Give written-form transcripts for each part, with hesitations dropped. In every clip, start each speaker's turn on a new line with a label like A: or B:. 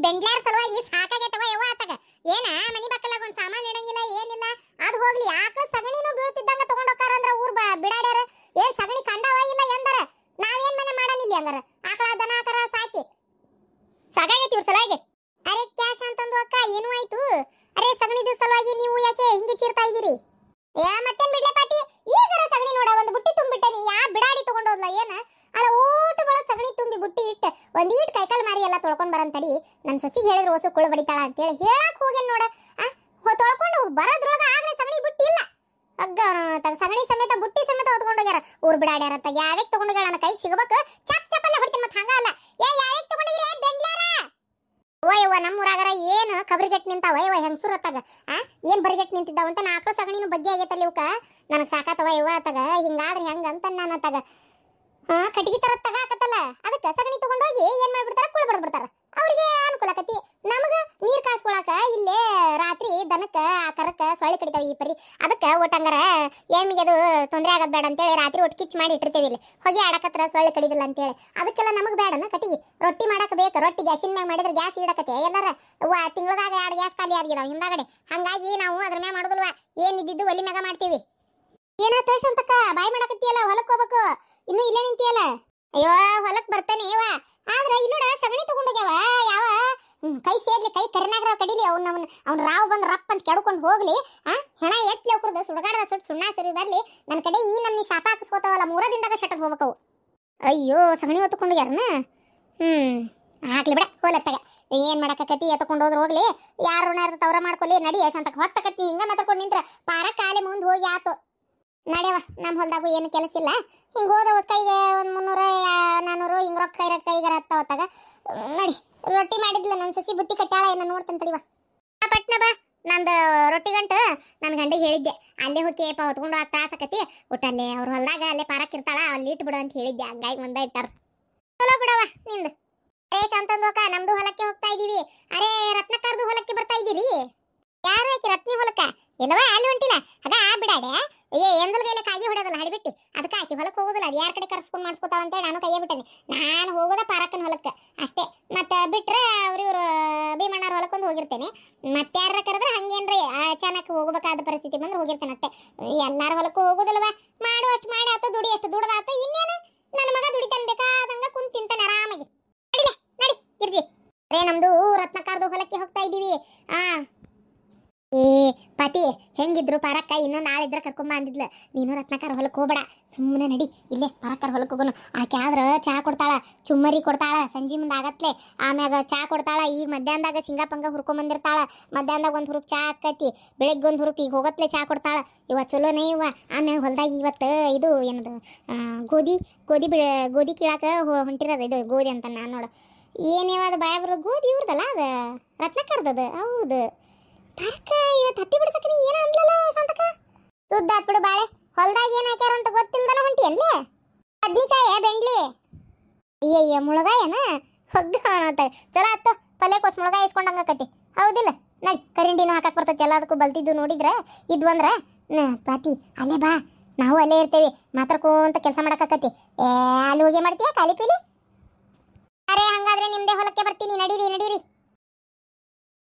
A: ಬೆಂಡ್ಲಾರ ಸಲುವಾಗಿ ಸಾಕಾಗೈತವ ಯವ್ವ ಆತಗ. ಏನ ಮನಿ ಬಕ್ಕಲಾಗ ಒಂದ್ ಸಾಮಾನ್ ಇಡಂಗಿಲ್ಲ ಏನಿಲ್ಲ. ಅದು ಹೋಗ್ಲಿ ಆಕಳ ಸಗಣಿನೂ ಬೀಳ್ತಿದ್ದಂಗ ತಗೊಂಡ್ ಹೋಗ್ತಾರ ಅಂದ್ರ ಊರ್ ಬಿಡಾಡ್ಯಾರ. ಏನ್ ಸಗಣಿ ಕಂಡವ ಇಲ್ಲ ಎಂದರ ನಾವೇನ್ ಮನೆ ಮಾಡನಿಲ್ಲ ಹಂಗಾರ. ಆಕಳ ದನ ಕರ ಸಾಕಿ ಸಾಕಾಗೈತಿ ಇವ್ರ ಸಲುವಾಗಿ. ಅರೆ ಕ್ಯಾಶ್ ಅಂತಂದು ಅಕ್ಕ ಏನು ಆಯ್ತು? ಅರೆ ಸಗಣಿದ ಸಲುವಾಗಿ ನೀವು ಯಾಕೆ ಹಿಂಗೆ ಚೀರ್ತಾ ಇದೀರಿ? ಮತ್ತೇನ್ ಬಿಡ್ಲೆ ಪಾಟಿ, ಈಗರ ಸಗಣಿ ನೋಡ ಒಂದು ಬುಟ್ಟಿ ತುಂಬಿಟ್ಟನಿ. ಯಾ ಬಿಡಾಡಿ ತಗೊಂಡೋದ್ಲ ಏನ? ಅಲ್ಲ ಓಟು ಬಳ ಸಗಣಿ ತುಂಬಿ ಬುಟ್ಟಿ ಇಟ್ಟ ಒಂದೀಟ್ ಕೈಕಾಲ್ ಮಾರಿ ಎಲ್ಲ ತೊಳ್ಕೊಂಡ್ ಬರಂತಡಿ. ನನ್ ಸೊಸಿಗೆ ಹೇಳಿದ್ರು ಹೊಸ ಕುಳು ಬಡಿತಾಳ ಅಂತೇಳಿ ಹೇಳಕ್ ಹೋಗೇನ್ ನೋಡ. ತೊಳ್ಕೊಂಡು ಬರೋದ್ರೊಳಗ ಆಗ್ಲೇ ಸಗಣಿ ಬುಟ್ಟಿ ಇಲ್ಲ. ಅಗ್ಗ ಸಗಣಿ ಸಮೇತ ಬುಟ್ಟಿ ಸಮೇತ ಹೊತ್ಕೊಂಡೋಗ್ಯಾರ. ಊರ್ ಬಿಡಾಡ್ಯಾರ ಅಂತ ಯಾವ್ಯಾಕ್ ತಗೊಂಡೋಗ್ಯಾಳ ನನ್ನ ಕೈಗೆ ಸಿಗಬೇಕು. ಚಪ್ ಚಪ್ಪಲ್ಲೇ ಹೊಡ್ತೀನಿ ಮತ್ ಹಂಗ ಅಲ್ಲ. ಯಾವ್ಯಾಕ್ ತಗೊಂಡಿದ್ರಿ ಬೆಂಡ್ಲಾರ? ಓಯವ್ವ ನಮ್ಮೂರಾಗರ ಏನು ಕಬ್ರಿಗೆಟ್ ನಿಂತಾವ ಯವ್ವ ಹೆಂಗಸೂರ್ ಅತ್ತಾಗ. ಏನ್ ಬರಿಗೆಟ್ ನಿಂತಿದ್ದಾವ ಅಂತ ಆಕಳ ಸಗಣಿನೂ ಬಗ್ಗೆ ಆಗೈತಲ್ಲ ಇವಕ್ಕ. ನನಗ್ ಸಾಕಾತವ ಯವ್ವ ಅತ್ತಾಗ. ಹಿಂಗಾದ್ರೆ ಹೆಂಗ ಅಂತ ನಾನು ಅತ್ತಾಗ ಕಟ್ಟಿಗೆ ತರ ತಗಾಕತ್ತಲ್ಲ. ಅದಕ್ಕೆ ಸಗಣಿ ತಗೊಂಡೋಗಿ ಏನ್ ಮಾಡ್ಬಿಡ್ತಾರ, ಕುಳು ಬಡ್ಬಿಡ್ತಾರ. ಅವ್ರಿಗೆ ಅನುಕೂಲ ಆಕತಿ. ನಮಗ ನೀರ್ ಕಾಸ್ಕೊಳಕ ಇಲ್ಲೇ ರಾತ್ರಿ ದನಕ್ಕ ಕರಕ್ಕ ಸೊಳ್ಳೆ ಕಡಿತಾವ ಈ ಪರಿ. ಅದಕ್ಕೆ ಒಟ್ಟಂಗಾರ ಎಮ್ಮಿಗೆ ಅದು ತೊಂದರೆ ಆಗದ್ ಬೇಡ ಅಂತೇಳಿ ರಾತ್ರಿ ಒಟ್ಟು ಕಿಚ್ ಮಾಡಿ ಇಟ್ಟಿರ್ತೇವಿ. ಇಲ್ಲಿ ಹೊಗೆ ಆಡಕತ್ರ ಸೊಳ್ಳೆ ಕಡಿದಿಲ್ಲ ಅಂತೇಳಿ. ಅದಕ್ಕೆಲ್ಲ ನಮಗ್ ಬೇಡನ ಕಟ್ಟಿಗೆ. ರೊಟ್ಟಿ ಮಾಡಕ್ ಬೇಕು. ರೊಟ್ಟಿ ಗ್ಯಾಸಿನ ಮ್ಯಾಗ ಮಾಡಿದ್ರೆ ಗ್ಯಾಸ್ ಇಡಕತ್ತೆ ಎಲ್ಲಾರ. ತಿಂಗಳದಾಗ 2 ಗ್ಯಾಸ್ ಖಾಲಿ ಆಗಿದಾವ ಹಿಂದಾಗಡೆ. ಹಂಗಾಗಿ ನಾವು ಅದ್ರ ಮ್ಯಾಗ ಮಾಡುದಿಲ್ವಾ, ಏನಿದ್ದು ಒಲಿ ಮ್ಯಾಗ ಮಾಡ್ತೀವಿ. ಏನಾತ ಶಾಂತಕ್ಕ ಬಾಯ್ ಮಾಡಕತ್ತಿಯಲ್ಲ? ಹೊಲಕ್ ಹೋಗ್ಬೇಕು, ಇನ್ನು ಇಲ್ಲೇ ನಿಂತಿಯಲ್ಲ? ಅಯ್ಯೋ ಹೊಲಕ್ ಬರ್ತೇನೆ ಯವ್ವ. ಆದ್ರ ಇಲ್ಲೋಡ ಸಗಣಿ ತಗೊಂಡೋಗ್ಯಾವ. ಯಾವ ಕೈ ಸೇರ್ಲಿ, ಕೈ ಕರಿನಾಗ್ರ ಕಡಿಲಿ. ಅವ್ನ ರಾವ್ ಬಂದ್ ರಪ್ ಅಂತ ಕೆಡ್ಕೊಂಡು ಹೋಗ್ಲಿ. ಹೆಣ ಎತ್ಲಿ ಅವ್ರದ್ದು ಸುಡಗಾಡದ ಸುಣ್ಣ ಸರಿ ಬರ್ಲಿ. ನನ್ನ ಕಡೆ ಈ ನಮ್ನಿ ಶಾಪ ಹಾಕಿಸ್ಕೋತಾವಲ್ಲ 3 ದಿನದಾಗ ಶಟದ್ ಹೋಗ್ಬೇಕವು. ಅಯ್ಯೋ ಸಗಣಿ ಹೊತ್ಕೊಂಡೋಗ್ಯಾರನ. ಹಾಕ್ಲಿ ಬಿಡ ಹೋಲತ್ತಾಗ ಏನ್ ಮಾಡಕತ್ತಿ. ಎತ್ಕೊಂಡು ಹೋದ್ರ ಹೋಗ್ಲಿ, ಯಾರು ಋಣ ಇರ್ತದ ಅವ್ರ ಮಾಡ್ಕೊಲಿ. ನಡಿ ಶಾಂತಕ್ಕ ಹೊತ್ತಕತ್ತಿ ಹಿಂಗ ಮಾತಾಡ್ಕೊಂಡು ನಿಂತ್ರ ಪಾರ ಕಾಲಿ ಮುಂದ್ ಹೋಗಿ ಆತು. ನಡೆವ ನಮ್ಮ ಹೊಲ್ದಾಗು ಏನು ಕೆಲಸ ಇಲ್ಲ. ಹಿಂಗೆ ಹೋದ್ರೆ ಕೈಗೆ ಒಂದು 300 400 ಹಿಂಗೆ ರೊಕ್ಕ ಕೈಗಾರ ಹತ್ತಾವತ್ತಾಗ. ನಡಿ ರೊಟ್ಟಿ ಮಾಡಿದ್ಲ ನನ್ನ ಸೊಸಿ ಬುತ್ತಿ ಕಟ್ಟಾಳ ಏನೋ ನೋಡ್ತಾನೆ ತಡಿವ. ಪಟ್ನ ಬಾ, ನಂದು ರೊಟ್ಟಿ ಗಂಟು ನನ್ನ ಗಂಡಿಗೆ ಹೇಳಿದ್ದೆ. ಅಲ್ಲೇ ಹೋಗಿ ಹೊತ್ಕೊಂಡು ತಾಸಕತಿ ಒಟ್ಟಲ್ಲೇ ಅವ್ರ ಹೊಲ್ದಾಗ ಅಲ್ಲೇ ಪಾರಕ್ಕಿರ್ತಾಳ, ಅಲ್ಲಿ ಇಟ್ಬಿಡು ಅಂತ ಹೇಳಿದ್ದೆ. ಹಂಗಾಗಿ ಮುಂದೆ ಇಟ್ಟಾರ. ಚಲೋ ಬಿಡವ ನಿಂದು. ಶಾಂತಂದೋಕ ನಮ್ದು ಹೊಲಕ್ಕೆ ಹೋಗ್ತಾ ಇದೀವಿ. ಅರೇ ರತ್ನಕಾರ್ದು ಹೊಲಕ್ಕೆ ಬರ್ತಾ ಇದ್ದೀರಿ? ಯಾರು ಆಕಿ ರತ್ನಿ ಹೊಲಕ್ಕ? ಎಲ್ಲವ ಅಲ್ಲಿ ಹೊಂಟಿಲ್ಲ ಅದ ಬಿಡಾಡೆ. ಎಂದಲ್ಗೆಲ್ಲ ಕಾಯಿ ಹೊಡೆಯೋದಲ್ಲ ಹಡಿಬಿಟ್ಟಿ. ಅದಕ್ಕೆ ಆಕಿ ಹೊಲಕ್ಕೆ ಹೋಗೋದಿಲ್ಲ. ಅದು ಯಾರ ಕಡೆ ಕರ್ಸ್ಕೊಂಡು ಮಾಡಿಸ್ಕೊತಾಳ ಅಂತೇಳಿ ನಾನು ಕೈಯೇ ಬಿಟ್ಟೇನೆ. ನಾನು ಹೋಗೋದ ಪಾರಕ್ಕನ ಹೊಲಕ್ಕೆ ಅಷ್ಟೇ. ಮತ್ತೆ ಬಿಟ್ರೆ ಇವ್ರು ಭೀಮಣ್ಣವ್ರ ಹೊಲಕ್ಕೊಂದು ಹೋಗಿರ್ತೇನೆ. ಮತ್ತೆ ಯಾರ ಕರೆದ್ರೆ ಹಂಗೇನ್ರಿ ಅಚಾನಕ್ ಹೋಗಬೇಕಾದ ಪರಿಸ್ಥಿತಿ ಬಂದ್ರೆ ಹೋಗಿರ್ತೇನೆ ಅಷ್ಟೇ. ಎಲ್ಲಾರ ಹೊಲಕ್ಕೂ ಹೋಗೋದಿಲ್ವ? ಮಾಡು ಅಷ್ಟು ಮಾಡಿ ಆತ, ದುಡಿ ಅಷ್ಟು ದುಡ್ದಾತ. ಇನ್ನೇನು ನನ್ನ ಮಗ ದುಡಿತಾನೆ, ಬೇಕಾದಂಗ ಕುಂತ್ ತಿಂತಾನೆ ಆರಾಮಾಗಿ. ನಡಿಲೆ ನಡಿ ಗಿರ್ಜಿ. ನಮ್ದು ರತ್ನಕಾರ್ದು ಹೊಲಕ್ಕೆ ಹೋಗ್ತಾ ಇದ್ದೀವಿ. ಪಾತಿ ಹೆಂಗಿದ್ರು ಪಾರಕ್ಕ ಇನ್ನೊಂದು ಆಳಿದ್ರ ಕರ್ಕೊಂಬ ಅಂದಿದ್ಲ. ನೀನು ರತ್ನಕಾರ ಹೊಲಕ್ಕೆ ಹೋಗ್ಬೇಡ, ಸುಮ್ಮನೆ ನಡಿ ಇಲ್ಲೇ ಪಾರಕ್ಕರ ಹೊಲಕ್ಕೆ ಹೋಗೋನು. ಆಕೆ ಆದ್ರ ಚಾ ಕೊಡ್ತಾಳ, ಚುಮ್ಮರಿ ಕೊಡ್ತಾಳ ಸಂಜೆ ಮುಂದೆ ಆಗತ್ಲೆ. ಆಮ್ಯಾಗ ಚಾ ಕೊಡ್ತಾಳ. ಈಗ ಮಧ್ಯಾಹ್ನದಾಗ ಶೇಂಗಾಪಂಗ ಹುರ್ಕೊಂಬಂದಿರ್ತಾಳ. ಮಧ್ಯಾಹ್ನದಾಗ ಒಂದು ಹುರುಪ್ ಚಾ ಆಕತಿ, ಬೆಳಗ್ಗೆ ಒಂದು ಹುರುಪ್ ಈಗ ಹೋಗತ್ಲೆ ಚಾ ಕೊಡ್ತಾಳ. ಇವ ಚಲೋನೇ ಇವ. ಆಮ್ಯಾಗ ಹೊಲ್ದಾಗ ಇವತ್ತು ಇದು ಏನದು ಗೋಧಿ ಕೀಳಾಕ ಹೊಂಟಿರೋದು. ಇದು ಗೋಧಿ ಅಂತ ನಾನು ನೋಡ ಏನೇವ ಅದು ಬಾಯ ಬರೋದು ಗೋಧಿ ಇವ್ರದಲ್ಲ, ಅದು ರತ್ನಕಾರ್ದದು. ಹೌದು ಪಾರಕ್ಕ ಇವತ್ತು ಹತ್ತಿ ಬಿಡ್ಸಕ್ಕೆ ನೀ ಏನ ಅಂದ್ಲಲ್ಲ ಶಾಂತಕ್ಕ? ಸುದ್ದಾತ್ ಬಿಡು ಬಾಳೆ. ಹೊಲ್ದಾಗ ಏನ್ ಹಾಕ್ಯಾರ ಅಂತ ಗೊತ್ತಿಲ್ದನ ಹೊಂಟಿ ಅಲ್ಲೇ? ಬದ್ನಿಕಾಯ ಬೆಂಡ್ಲಿ ಅಯ್ಯಯ್ಯ ಮುಳಗಾಯನ ಹೊಗ್ಗ ಚಲೋ ಆತ್ತು. ಪಲ್ಯ ಕೋಸ್ ಮುಳಗಾಯ ಇಸ್ಕೊಂಡಂಗಕತಿ. ಹೌದಿಲ್ಲ? ನಡಿ ಕರಿಂಡಿನೂ ಹಾಕಕ್ ಬರ್ತೈತಿ. ಎಲ್ಲದಕ್ಕೂ ಬಲ್ತಿದ್ದು ನೋಡಿದ್ರ ಇದ್ವಂದ್ರ ಪಾತಿ ಅಲ್ಲೇ ಬಾ, ನಾವು ಅಲ್ಲೇ ಇರ್ತೇವಿ. ಮಾತಾಡ್ಕೊಂತ ಕೆಲಸ ಮಾಡಕತ್ತಿ. ಅಲ್ಲಿ ಹೋಗಿ ಮಾಡ್ತೀಯ ಖಾಲಿ ಪೀಲಿ? ಅರೆ ಹಂಗಾದ್ರೆ ನಿಮ್ದೇ ಹೊಲಕ್ಕೆ ಬರ್ತೀನಿ. ನಡೀರಿ ನಡೀರಿ.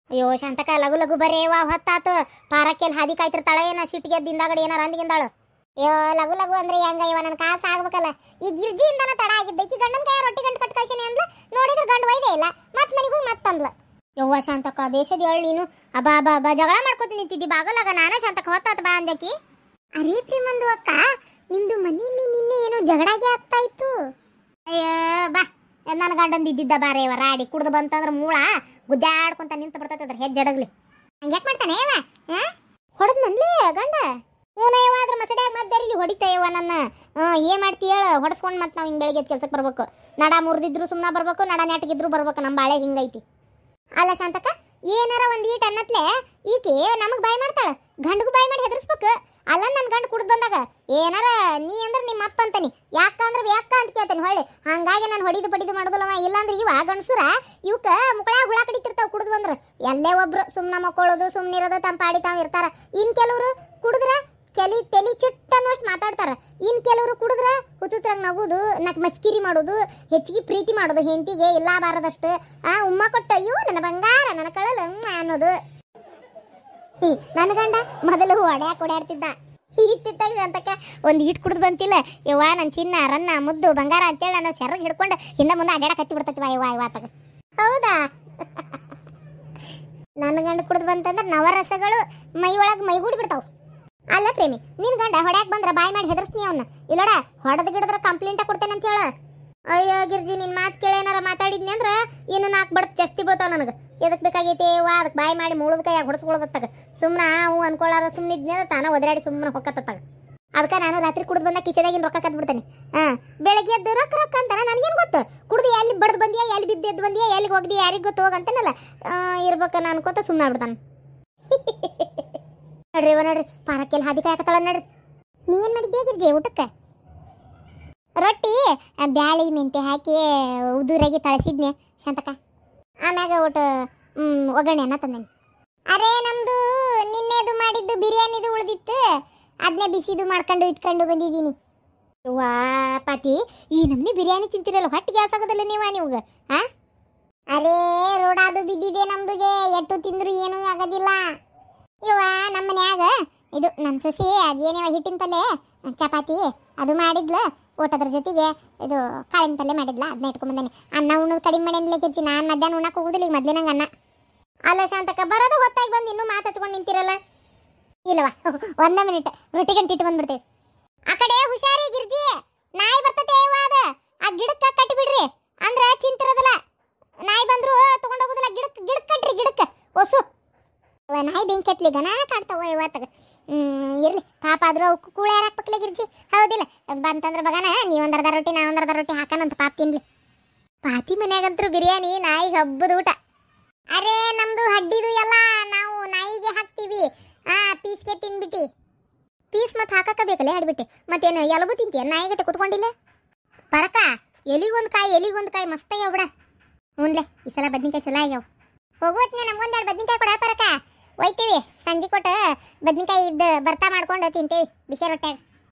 A: ಅಯ್ಯೋ ಶಾಂತಕ್ಕ ಲಘು ಲಘು ಬರೇವಾ, ಹೊತ್ತಾತು. ಪಾರಕ್ಕೆಲ್ಲಿ ಹಾದಿ ಕಾಯ್ತಿರ್ತಾಳ ಏನ ಸಿಟ್ಟಿಗೆ ದಿಂದಾಗಡೆ ಏನಾರ ಅಂದಿಗಿಂದಾಳು. ಅಯ್ಯೋ ಲಘು ಲಘು ಅಂದ್ರೆ ಹೆಂಗ ಇವ? ನನ್ನ ಕಾಸು ಆಗ್ಬೇಕಲ್ಲ. ಈ ಗಿರ್ಜಿಯಿಂದನ ತಡ ಆಗಿದ್ದ. ಈಕಿ ಗಂಡನ ಕೈ ರೊಟ್ಟಿ ಗಂಟು ಕಟ್ ಕಳ್ಸೇನೆ ಅಂದ್ಲ. ನೋಡಿದ್ರೆ ಗಂಡು ಒಯ್ದೇ ಇಲ್ಲ. ಮತ್ ಮನೆಗೂ ಮತ್ತಂದ್ಲ. ಯವ್ವ ಶಾಂತಕ್ಕ ಬೇಸದಿ ಹೇಳಿ ನೀನು. ಅಬ್ಬಾ ಬಾ ಬಾ ಜಗಳ ಮಾಡ್ಕೊತ ನಿಂತಿದ್ದಿ ಬಾಗಲಾಗ. ನಾನ ಶಾಂತಕ್ಕ ಹೊತ್ತಾತ ಬಾ ಅಂದಕಿ. ಅರೇ ಪ್ರೇಮಂದು ಅಕ್ಕ, ನಿಮ್ದು ಮನೆಯಲ್ಲಿ ನಿನ್ನೆ ಏನೋ ಜಗಳಾಗೆ ಆಗ್ತಾ ಇತ್ತು. ಅಯ್ಯ ಬಾ, ನನ್ನ ಗಂಡಂದು ಇದ್ದಿದ್ದ ಬಾರೇ ಇವ ರಾಡಿ ಕುಡ್ದು ಬಂತಂದ್ರೆ ಮೂಳ ಗುದ್ದಾಡ್ಕೊಂತ ನಿಂತು ಬಿಡ್ತೈತೆ ಅದ್ರ ಹೆಜ್ಜಡಗ್ಲಿ. ಹಂಗ್ಯಾಕೆ ಮಾಡ್ತಾನೆ ಇವ? ಹೊಡೆದ್ ನನ್ಲೇ ಗಂಡ ಹೂನಯ್ಯವ. ಅದ್ರ ಮಸಡ್ಯಾಗ ಮದ್ದರಿಗೆ ಹೊಡಿತೇವ ನನ್ನ. ಏನ್ ಮಾಡ್ತಿ ಹೇಳ? ಹೊಡ್ಸ್ಕೊಂಡು ಮತ್ತೆ ನಾವು ಹಿಂಗೆ ಬೆಳಿಗ್ಗೆ ಕೆಲ್ಸಕ್ಕೆ ಬರ್ಬೇಕು. ನಡ ಮುರಿದಿದ್ರು ಸುಮ್ಮನೆ ಬರ್ಬೇಕು, ನಡ ನೆಟ್ಗಿದ್ರು ಬರ್ಬೇಕು. ನಮ್ಮ ಬಾಳೆ ಹಿಂಗೈತಿ. ಅಲ್ಲ ಶಾಂತಕ್ಕ, ಏನಾರ ಒಂದು ಈಟ್ ಅನ್ನತ್ಲೆ ಈಕೆ ನಮಗೆ ಬಾಯ್ ಮಾಡ್ತಾಳೆ. ಗಂಡಗೂ ಬಾಯ್ ಮಾಡಿ ಹೆದರ್ಸ್ಬೇಕು. ಅಲ್ಲ ನನ್ನ ಗಂಡು ಕುಡ್ದು ಬಂದಾಗ ಏನಾರ ನೀ ಅಂದ್ರೆ ನಿಮ್ಮ ಅಪ್ಪ ಅಂತಾನೆ, ಯಾಕಂದ್ರೆ ಯಾಕ ಅಂತ ಕೇಳ್ತಾನೆ ಹೊಳ್ಳಿ. ಹಂಗಾಗಿ ನಾನು ಹೊಡಿದು ಪಡಿದು ಮಾಡೋದಿಲ್ಲವ. ಇಲ್ಲಾಂದ್ರೆ ಇವ ಗಂಡಸುರ ಇವಕ್ಕ ಮುಕ್ಕಳಾಗ ಹುಳ ಕಡಿತಿರ್ತಾವ ಕುಡ್ದು ಬಂದ್ರೆ. ಎಲ್ಲೇ ಒಬ್ರು ಸುಮ್ಮನೆ ಮಕ್ಕೊಳ್ಳೋದು, ಸುಮ್ಮನಿರೋದು, ತಂಪಾಡಿ ತಾವು ಇರ್ತಾರ. ಇನ್ ಕೆಲವರು ಕುಡಿದ್ರ ತಲಿ ಚಿಟ್ಟ ಅನ್ನೋಷ್ಟು ಮಾತಾಡ್ತಾರ. ಇನ್ ಕೆಲವರು ಕುಡಿದ್ರ ಹುಚ್ಚುತ್ರಂಗ್ ನಗುದು, ಮಸ್ಕಿರಿ ಮಾಡೋದು, ಹೆಚ್ಚಿಗೆ ಪ್ರೀತಿ ಮಾಡೋದು, ಹೆಂಡತಿಗೆ ಇಲ್ಲ ಬಾರದಷ್ಟು ಉಮ್ಮ ಕೊಟ್ಟ ಅಯ್ಯೋ ನನ್ನ ಬಂಗಾರ ನನ್ನ ಕಳಲು ಅನ್ನೋದು. ನನ್ನ ಗಂಡ ಮೊದಲು ಓಡಾಡ್ತಿದ್ದ. ಹಿಡಿತಿದ್ದಾಗ ಶಾಂತಕ್ಕ ಒಂದು ಈಟ್ ಕುಡ್ದು ಬಂತಿಲ್ಲ, ಯವ್ವ ನನ್ನ ಚಿನ್ನ ರನ್ನ ಮುದ್ದು ಬಂಗಾರ ಅಂತೇಳಿ ನಾನು ಸೆರಗ್ ಹಿಡ್ಕೊಂಡು ಹಿಂದೆ ಮುಂದೆ ಅಡ್ಯಾಡ ಕತ್ತಿ ಬಿಡ್ತೈತಿ ವಾತಾಗ. ಹೌದಾ? ನನ್ನ ಗಂಡ ಕುಡ್ದು ಬಂತಂದ್ರೆ ನವರಸಗಳು ಮೈ ಒಳಗೆ ಮೈಗೂಡಿ ಬಿಡ್ತಾವ. ಅಲ್ಲ ಪ್ರೇಮಿ, ನಿನ್ ಗಂಡ ಹೊಡ್ಯಾಕ್ ಬಂದ್ರ ಬಾಯ್ ಮಾಡಿ ಹೆದರ್ಸ್ನಿ ಅವನ್ನ. ಇಲ್ಲಡ ಹೊಡೆದ್ ಗಿಡದ್ರ ಕಂಪ್ಲೇಂಟ ಕೊಡ್ತೇನೆ ಅಂತ ಹೇಳ. ಅಯ್ಯೋ ಗಿರ್ಜಿ, ನಿನ್ ಮಾತು ಕೇಳಿ ಏನಾರ ಮಾತಾಡಿದ್ನಿ ಅಂದ್ರ ಇನ್ನು 4 ಬಡ್ದು ಜಾಸ್ತಿ ಬೀಳ್ತಾವ ನನಗೆ. ಎದಕ್ ಬೇಕಾಗೈತಿ ವಾ ಅದಕ್ಕೆ ಬಾಯ್ ಮಾಡಿ ಮುಳುದ ಕೈಯಾಗ ಹೊಡ್ಸ್ಕೊಳದತ್ತಾಗ. ಸುಮ್ಮನೆ ಹೂ ಅನ್ಕೊಳ್ಳಾರ ಸುಮ್ಮನಿದ್ನಿ ಅಂದ್ರೆ ತಾನ ಒದರಾಡಿ ಸುಮ್ಮನೆ ಹೊಕ್ಕತ್ತಾಗ. ಅದಕ್ಕೆ ನಾನು ರಾತ್ರಿ ಕುಡ್ದು ಬಂದ ಕಿಸೆದಾಗಿನ ರೊಕ್ಕ ಕತ್ ಬಿಡ್ತೇನೆ. ಬೆಳಗ್ಗೆ ಎದ್ದು ರೊಕ್ಕ ಅಂತಾನೆ ನನಗೇನು ಗೊತ್ತು? ಕುಡ್ದು ಎಲ್ಲಿ ಬಡ್ದು ಬಂದಿಯಾ, ಎಲ್ಲಿ ಬಿದ್ದು ಎದ್ದು ಬಂದಿಯಾ, ಎಲ್ಲಿಗೆ ಹೋಗ್ದಿ ಯಾರಿಗೆ ಗೊತ್ತು ಹೋಗಂತೇನಲ್ಲ ಇರ್ಬೇಕ ಅನ್ಕೋತ ಸುಮ್ಮನೆ ಆಗ್ಬಿಡ್ತಾನೆ. ನೋಡ್ರಿ ಪಾರಕ್ಕೆಲ್ಲ ಹಾದಿ ಕಾಯಕತ್ತಾಳ ನೋಡ್ರಿ. ನೀ ಏನು ಮಾಡಿದ್ದೆ ಗಿರ್ಜಿ ಊಟಕ್ಕೆ? ರೊಟ್ಟಿ ಬ್ಯಾಳಿ ಮೆಂತೆ ಹಾಕಿ ಉದುರಾಗಿ ತಳಸಿದ್ನೆ ಶಾಂತಕ್ಕ. ಆಮ್ಯಾಗ ಒಟ್ಟು ಒಗ್ಗರಣೆ ಅನ್ನ ತಂದೇನೆ. ಅರೇ ನಮ್ದು ನಿನ್ನೆದು ಮಾಡಿದ್ದು ಬಿರಿಯಾನಿದು ಉಳಿದಿತ್ತು, ಅದನ್ನೇ ಬಿಸಿದು ಮಾಡ್ಕೊಂಡು ಇಟ್ಕೊಂಡು ಬಂದಿದ್ದೀನಿ. ವಾ ಪಾತಿ, ಈ ನಮ್ನಿ ಬಿರಿಯಾನಿ ತಿಂತಿರಲ್ಲ ಹೊಟ್ಟೆ ಗ್ಯಾಸ್ ಆಗೋದಿಲ್ಲ ನೀವು ಅರೇ ರೋಡಾದು ಬಿದ್ದಿದೆ ನಮ್ದುಗೆ, ಎಟ್ಟು ತಿಂದ್ರು ಏನೂ ಆಗೋದಿಲ್ಲ. ನಮ್ಮ ಮನ್ಯಾಗ ಇದು ನಮ್ಮ ಸೊಸೆ ಅದೇನೇವ ಹಿಟ್ಟಿನ ಪಲ್ಲೆ ಚಪಾತಿ ಅದು ಮಾಡಿದ್ಲ, ಊಟದ್ರ ಜೊತೆಗೆ ಇದು ಕಾಳಿನ ಪಲ್ಲೆ ಮಾಡಿದ್ಲ, ಅದನ್ನ ಇಟ್ಕೊಂಡ್ಬಂದೇನೆ. ಅನ್ನ ಉಣ್ಣೋದು ಕಡಿಮೆ ಮಾಡೇನಿಲ್ಲ ಕಿರ್ಚಿ, ನಾನು ಮಧ್ಯಾಹ್ನ ಉಣ್ಣಕ್ಕೆ ಹೋಗುದಿಲ್ಲ ಈಗ ಮೊದ್ಲಿನಂಗೆ ಅನ್ನ. ಅಲ್ಲ ಶಾಂತಕ್ಕ, ಬರೋದು ಹೊತ್ತಾಗಿ ಬಂದು ಇನ್ನೂ ಮಾತು ಹಚ್ಕೊಂಡು ನಿಂತಿರಲ್ಲ. ಇಲ್ಲವಾ, 1 ಮಿನಿಟ್ ರೊಟ್ಟಿ ಗಂಟೆ ಇಟ್ಟು ಬಂದ್ಬಿಡ್ತೇವೆ. ಆ ಕಡೆ ಹುಷಾರಿ ಗಿರ್ಜಿ, ನಾಯಿ ಬರ್ತತೆ ಅದ ಆ ಗಿಡಕ್ಕೆ ಕಟ್ಟಿಬಿಡ್ರಿ, ಅಂದ್ರೆ ಚಿಂತಿರೋದಿಲ್ಲ. ನಾಯಿ ಬಂದ್ರು ತಗೊಂಡೋಗುದಿಲ್ಲ, ಗಿಡಕ್ಕೆ ಕಟ್ರಿ, ಗಿಡಕ್ಕೆ ಹೊಸು ನಾಯಿ ಬೆಂಕಿ ಹತ್ಲಿ ಗನ ಕಾಡ್ತಾವ ಇವತ್ತಾಗ. ಇರ್ಲಿ ಪಾಪ ಆದ್ರೂ ಅವಕ್ಕೆ ಕೂಳ ಯಾರು ಹಾಕ್ಬೇಕಲ್ಲ ಗಿರ್ಜಿ, ಹೌದಿಲ್ಲ? ಬಂತಂದ್ರೆ ಬಗಾನ ನೀವೊಂದು ಅರ್ಧ ರೊಟ್ಟಿ ನಾ ಒಂದು ಅರ್ಧ ರೊಟ್ಟಿ ಹಾಕನಂತ ಪಾಪ ತಿನ್ಲಿ. ಪಾತಿ ಮನ್ಯಾಗಂತರೂ ಬಿರಿಯಾನಿ ನಾಯಿಗೆ ಹಬ್ಬದ ಊಟ. ಅರೇ ನಮ್ದು ಹಡ್ಡಿದು ಎಲ್ಲ ನಾವು ನಾಯಿಗೆ ಹಾಕ್ತೀವಿ, ಪೀಸ್ಗೆ ತಿನ್ಬಿಟ್ಟು. ಪೀಸ್ ಮತ್ತೆ ಹಾಕಕ್ಕ ಬೇಕಲ್ಲ ಹಾಡ್ಬಿಟ್ಟು, ಮತ್ತೇನು ಎಲಬು ತಿಂತೀಯ ನಾಯಿಗಟ್ಟೆ ಕುತ್ಕೊಂಡಿಲ್ಲ? ಪರಕ ಎಲಿಗೊಂದು ಕಾಯಿ ಮಸ್ತ್ ಆಗ್ಯಾವ ಬಿಡ. ಹ್ಞೂನ್ಲೆ ಈ ಸಲ ಬದ್ನಿಕಾಯಿ ಚಲೋ ಆಗ್ಯಾವ. ಹೋಗೋತ್ನೇ ನಮ್ಗೊಂದೆರಡು ಬದ್ನಿಕಾಯಿ ಕೊಡ ಪರಕ, ಒಯ್ತೀವಿ. ಸಂಜೆ ಕೊಟ್ಟು ಬದ್ನಿಕಾಯಿ ಇದ್ದು ಬರ್ತಾ ಮಾಡ್ಕೊಂಡು ತಿಂತೇವಿ ಬಿಸಿ ರೊಟ್ಯಾಗ.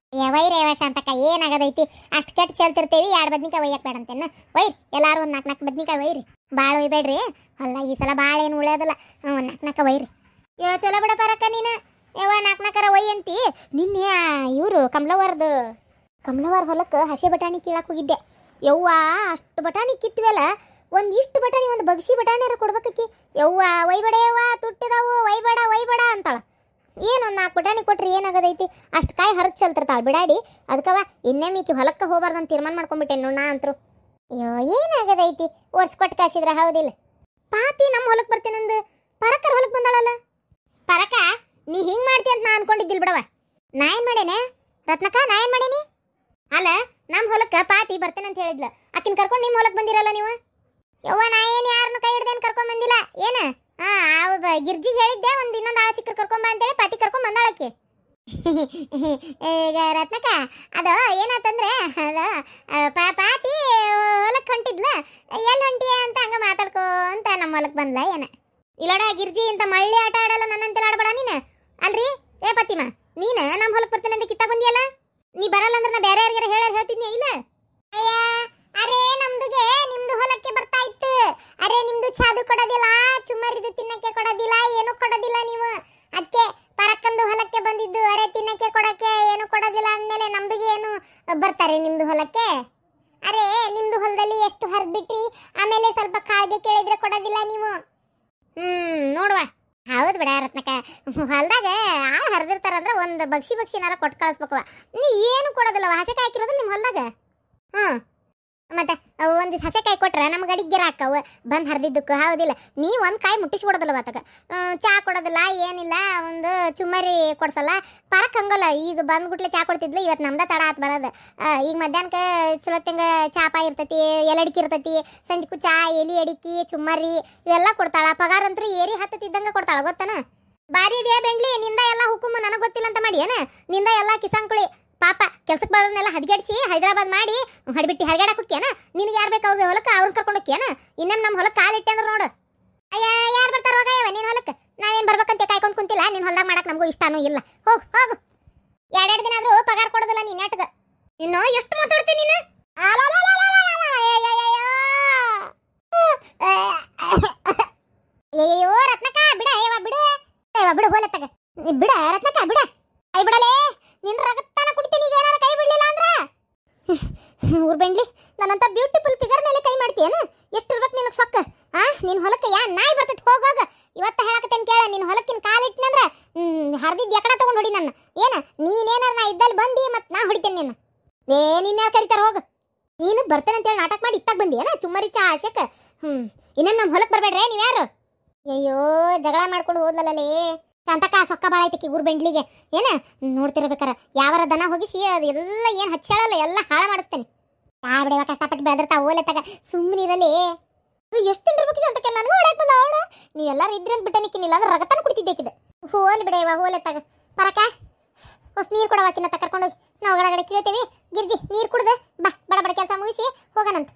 A: ವೈರೇವ ಶಾಂತಕ್ಕ, ಏನಾಗದೈತಿ ಅಷ್ಟು ಕೆಟ್ಟ ಚೆಲ್ತಿರ್ತೇವಿ, 2 ಬದ್ನಿಕಾಯಿ ಒಯ್ಯಕ್ಕೆ ಬೇಡ ಅಂತೇನ? ಒಯ್ರಿ ಎಲ್ಲಾರು ಒಂದು 4 ಬದ್ನಿಕಾಯಿ ಒಯ್ರಿ, ಭಾಳ ಒಯ್ಬೇಡ್ರಿ. ಅಲ್ಲ ಈ ಸಲ ಭಾಳ ಏನು ಉಳಿಯೋದಿಲ್ಲ, 4 ಒಯ್ರಿ. ಚಲೋ ಬಿಡ ಪರಕ್ಕ ನೀನು, 4 ಒಯ್ ಅಂತಿ. ನಿನ್ನೆ ಇವರು ಕಮಲವಾರ ಹೊಲಕ್ಕೆ ಹಸೆ ಬಟಾಣಿ ಕೀಳಕ್ಕೆ ಹೋಗಿದ್ದೆ. ಯವ್ವ ಅಷ್ಟು ಬಟಾಣಿ ಕಿತ್ವಲ್ಲ, ಒಂದಿಷ್ಟು ಬಟಾಣಿ ಒಂದು ಬಗ್ಸಿ ಬಟಾಣಿಯಾರ ಕೊಡ್ಬೇಕಿ. ಯವ್ವ ಒಯ್ಬೇಡೇವ ತುಟ್ಟಿದಾವು, ಒಯ್ಬೇಡ ಅಂತಾಳ. ಏನೊಂದು 4 ಬಟಾಣಿ ಕೊಟ್ರಿ ಏನಾಗದೈತಿ? ಅಷ್ಟು ಕಾಯಿ ಹರಿದು ಚೆಲ್ತಿರ್ತಾಳೆ ಬಿಡಾಡಿ. ಅದಕ್ಕವ ಇನ್ನೇ ಮೀಕಿ ಹೊಲಕ್ಕೆ ಹೋಗ್ಬಾರ್ದು ಅಂತ ತೀರ್ಮಾನ ಮಾಡ್ಕೊಂಡ್ಬಿಟ್ಟೆನು ನಾ ಅಂತರು. ಅಯ್ಯೋ ಏನಾಗದೈತಿ, ಓಡಿಸ್ಕೊಟ್ಟು ಕಾಸಿದ್ರ ಹೌದಿಲ್ಲ? ಪಾತಿ ನಮ್ಮ ಹೊಲಕ್ಕೆ ಬರ್ತೀನಂದು ಪರಕರ ಹೊಲಕ್ಕೆ ಬಂದಾಳಲ್ಲ. ಪರಕ ನೀ ಹಿಂಗೆ ಮಾಡ್ತಿ ಅಂತ ನಾ ಅನ್ಕೊಂಡಿದ್ದಿಲ್ಲ ಬಿಡವ. ನಾ ಏನು ಮಾಡೇನೆ ರತ್ನಕ್ಕ, ನಾ ಏನು ಮಾಡೇನಿ? ಅಲ್ಲ ನಮ್ಮ ಹೊಲಕ್ಕೆ ಪಾತಿ ಬರ್ತೇನೆ ಅಂತ ಹೇಳಿದ್ಲ, ಆಕಿನ ಕರ್ಕೊಂಡು ನಿಮ್ಮ ಹೊಲಕ್ಕೆ ಬಂದಿರಲ್ಲ ನೀವು. ಯವ್ವ ನಾ ಏನು ಯಾರನ್ನು ಕೈ ಹಿಡ್ದೇನು ಕರ್ಕೊಂಡ್ ಬಂದಿಲ್ಲ. ಏನು ಗಿರ್ಜಿಗೆ ಹೇಳಿದ್ದೆ ಒಂದು ಇನ್ನೊಂದು ಆಳ ಸಿಕ್ಕರು ಕರ್ಕೊಂಬ ಅಂತೇಳಿ ಪಾತಿ ಕರ್ಕೊಂಡ್ ಬಂದಾಳಕ್ಕೆ. ಈಗ ರತ್ನಕ್ಕ ಅದು ಏನಾತಂದ್ರೆ ಅದು ಪಾತಿ ಹೊಲಕ್ಕೆ ಹೊಂಟಿದ್ಲ, ಎಲ್ಲಿ ಹೊಂಟಿಯ ಅಂತ ಹಂಗ ಮಾತಾಡ್ಕೋ ಅಂತ ನಮ್ಮ ಹೊಲಕ್ಕೆ ಬಂದ್ಲ ಏನ. ಇಲ್ಲಡ ಗಿರ್ಜಿ ಇಂತ ಮಳ್ಳಿ ಆಟ ಆಡಲ್ಲ ನನ್ನಂತೆಲ್ಲ ಆಡ್ಬೇಡ ನೀನು. ಅಲ್ರಿ ಏ ಪತಿಮಾ, ನೀನು ನಮ್ಮ ಹೊಲಕ್ಕೆ ಬರ್ತೀನಿ ಅಂತ ಕಿತ್ತ ಬಂದಿಯಲ್ಲ, ನೀ ಬರಲ್ಲ ಅಂದ್ರೆ ನಾ ಬೇರೆ ಯಾರಿಗಾರ ಹೇಳ್ತಿದ್ನಿ ಇಲ್ಲ? ಅಯ್ಯ ಅರೇ ನಮ್ದುಗೆ ನಿಮ್ದು ಹೊಲಕ್ಕೆ ಬರ್ತಾ ಇತ್ತು. ಅರೇ ನಿಮ್ದು ಚಾದು ಕೊಡೋದಿಲ್ಲ, ಚುಮ್ಮರಿದು ತಿನ್ನಕ್ಕೆ ಕೊಡೋದಿಲ್ಲ, ಏನು ಕೊಡೋದಿಲ್ಲ ನೀವು. ಅದಕ್ಕೆ ಪರಕ್ಕಂದು ಹೊಲಕ್ಕೆ ಬಂದಿದ್ದು. ಅರೆ ತಿನ್ನಕ್ಕೆ ಕೊಡಕ್ಕೆ ಏನು ಕೊಡೋದಿಲ್ಲ ಅಂದಮೇಲೆ ನಮ್ದುಗೆ ಏನು ಬರ್ತಾರೆ ನಿಮ್ದು ಹೊಲಕ್ಕೆ? ಅರೇ ನಿಮ್ದು ಹೊಲದಲ್ಲಿ ಎಷ್ಟು ಹರಿದ್ಬಿಟ್ರಿ, ಆಮೇಲೆ ಸ್ವಲ್ಪ ಕಾಳಿಗೆ ಕೇಳಿದ್ರೆ ಕೊಡೋದಿಲ್ಲ ನೀವು. ನೋಡುವ ಹೌದು ಬಿಡ ರತ್ನಕ್ಕ, ಹೊಲದಾಗ ಆಳು ಹರಿದಿರ್ತಾರಂದ್ರೆ ಒಂದು ಬಗ್ಸಿನಾರ ಕೊಟ್ಟು ಕಳಿಸ್ಬೇಕವ. ನೀ ಏನು ಕೊಡೋದಿಲ್ಲ, ಹಸೆಕಾಯಿ ಹಾಕಿರೋದಿಲ್ಲ ನಿಮ್ಮ ಹೊಲದಾಗ. ಮತ್ತೆ ಒಂದು ಹಸೆಕಾಯಿ ಕೊಟ್ರೆ ನಮ್ಮ ಗಡಿಗೆ ಹಾಕವು ಬಂದು ಹರಿದಿದ್ದಕ್ಕೂ ಹೌದಿಲ್ಲ? ನೀ ಒಂದು ಕಾಯಿ ಮುಟ್ಟಿಸ್ಕೊಡೋದಿಲ್ಲ ಅವತ್ತಾಗ, ಚಾ ಕೊಡೋದಿಲ್ಲ ಏನಿಲ್ಲ, ಒಂದು ಚುಮ್ಮರಿ ಕೊಡ್ಸಲ್ಲ. ಪರಕ್ ಹಂಗಲ್ಲ, ಈಗ ಬಂದ್ಬಿಟ್ಲೆ ಚಾ ಕೊಡ್ತಿದ್ಲು, ಇವತ್ತು ನಮ್ದ ತಡ ಆತ್ ಬರೋದು. ಈಗ ಮಧ್ಯಾಹ್ನಕ್ಕೆ ಚಲೋ ತಂಗ ಚಾಪ ಇರ್ತೈತಿ, ಎಲಡಿಕೆ ಇರ್ತೈತಿ, ಸಂಜೆಗೂ ಚಾ ಎಲಿ ಅಡಿಕೆ ಚುಮ್ಮರಿ ಇವೆಲ್ಲ ಕೊಡ್ತಾಳ. ಪಗಾರ ಅಂತೂ ಏರಿ ಹತ್ತಿದ್ದಂಗೆ ಕೊಡ್ತಾಳ ಗೊತ್ತನ? ಬಾರಿ ಇದೆಯಾ ಬೆಂಡ್ಲಿ, ನಿಂದ ಎಲ್ಲ ಹುಕುಮ್ ನನಗೆ ಗೊತ್ತಿಲ್ಲ ಅಂತ ಮಾಡಿ ಏನ? ನಿಂದ ಎಲ್ಲ ಕಿಸಂಕುಳಿ ಪಾಪ ಕೆಲ್ಸಕ್ಕೆ ಬರೋದನ್ನೆಲ್ಲ ಹದ್ಗೆಡ್ಸಿ ಹೈದರಾಬಾದ್ ಮಾಡಿ ಹಡ್ಬಿಟ್ಟು ಹರಿಗಾಡಕ್ಕೆ ಹೋಗ್ಯಾನ. ನಿನಗೆ ಯಾರು ಬೇಕು ಅವ್ರ ಹೊಲಕ್ಕೆ ಅವ್ರನ್ನ ಕರ್ಕೊಂಡು ಹೋಗ್ಯಾನ. ಇನ್ನೇನು ನಮ್ಮ ಹೊಲಕ್ಕೆ ಕಾಲಿಟ್ಟೆ ಅಂದ್ರೆ ನೋಡು. ಅಯ್ಯ ಯಾರು ಬರ್ತಾರ ಹೋಗಯ್ಯವ ನಿನ್ನ ಹೊಲಕ್ಕೆ? ನಾವೇನು ಬರ್ಬೇಕಂತ ಕಾಯ್ಕೊಂಡು ಕುಂತಿಲ್ಲ, ನಿನ್ನ ಹೊಲದಾಗ ಮಾಡಕ್ಕೆ ನಮಗೂ ಇಷ್ಟನೂ ಇಲ್ಲ. ಹೋಗು 2 ದಿನ ಆದ್ರೂ ಪಗಾರ ಕೊಡೋದಿಲ್ಲ ನೀನ್ ನೆಟ್ಗ ಇನ್ನು ಎಷ್ಟು ಮಾತಾಡ್ತೀನಿ ನೀನು ಅಯ್ಯೋ ರತ್ನಕ್ಕ ಬಿಡ ಏವ ಬಿಡ ಹೋಲತ್ತಾಗ ಬಿಡ ರತ್ನಕ್ಕ ಬಿಡ ಕೈ ಬಿಡಲೇ ನಿನ್ ರಗತ್ತಾನ ಕುಡಿತೀನಿ ಈಗ ಏನಾರ ಕೈ ಬಿಡ್ಲಿಲ್ಲ ಅಂದ್ರ ಊರ್ ಬೆಂಡ್ಲಿ ನನ್ನಂತ ಬ್ಯೂಟಿಫುಲ್ ಫಿಗರ್ ಮೇಲೆ ಕೈ ಮಾಡ್ತೀಯನ ಎಷ್ಟಿರ್ಬೇಕು ನಿನಗೆ ಸೊಕ್ಕ ನಿನ್ ಹೊಲಕ್ಕೆ ಯಾ ನಾಯಿ ಬರ್ತೈತಿ ಹೋಗೋಗ ಇವತ್ತ ಹೇಳಕತ್ತೇನ್ ಕೇಳ ನಿನ್ ಹೊಲಕ್ಕಿನ ಕಾಲಿಟ್ನಂದ್ರ ಹರ್ದಿದ್ ಎಕಡ ತಗೊಂಡ್ ಹೊಡಿ ನನ್ನ ಏನ ನೀನೇನಾರ ನಾ ಇದ್ದಲ್ಲಿ ಬಂದಿ ಮತ್ ನಾ ಹೊಡಿತೇನೆ ನಿನ್ನ ನಿನ್ನ ಕರಿತಾರ ಹೋಗ ನೀನು ಬರ್ತೇನೆ ಅಂತೇಳಿ ನಾಟಕ ಮಾಡಿ ಇತ್ತಾಗ ಬಂದಿಯೇನ ಚುಮ್ಮರಿ ಚಾ ಆಶಕ್ಕ ಇನ್ನೇನು ನಮ್ಮ ಹೊಲಕ್ಕೆ ಬರ್ಬೇಡ್ರೆ ನೀವ್ಯಾರು ಅಯ್ಯೋ ಜಗಳ ಮಾಡ್ಕೊಂಡು ಹೋದ್ಲಲ್ಲೇ ಶಾಂತಕ್ಕ ಸೊಕ್ಕ ಭಾಳ ಐತಕಿ ಊರ್ ಬೆಂಡ್ಲಿಗೆ ಏನ ನೋಡ್ತಿರ್ಬೇಕಾರ ಯಾವಾರ ದನ ಹೋಗಿಸಿ ಅದೆಲ್ಲ ಏನು ಹಚ್ಚಾಳಲ್ಲ ಎಲ್ಲ ಹಾಳ ಮಾಡಿಸ್ತೇನೆ ಬಿಡವ ಕಷ್ಟಪಟ್ಟು ಬೆಳೆದಿರ್ತಾವ ಓಲೆತ್ತಾಗ ಸುಮ್ಮನಿರಲಿ ಎಷ್ಟು ತಿಂದಿರ್ಬೇಕು ಶಾಂತಕ್ಕ ನನಗೂ ಹೊಡ್ಯಾಕ ಬಂದ ಅವಳ ನೀವೆಲ್ಲಾರು ಇದ್ರಿ ಅಂತ ಬಿಟ್ಟೆ ನಿಕ್ಕಿನಿಲ್ಲ ಅಂದ್ರೆ ರಗತಾನ ಕುಡಿತಿದ್ದೇಕಿದೆ ಹೋಲ್ ಬಿಡೆಯವ ಹೋಲೆತ್ತಾಗ ಪರಕ ಹೊಸ ನೀರು ಕೊಡವಾಕಿನ ಕರ್ಕೊಂಡೋಗಿ ನಾವು ಒಳಗಡೆ ಕೇಳ್ತೇವಿ ಗಿರ್ಜಿ ನೀರು ಕುಡ್ದೆ ಬಾ ಬಡ ಬಡ ಕೆಲಸ ಮುಗಿಸಿ ಹೋಗೋಣಂತ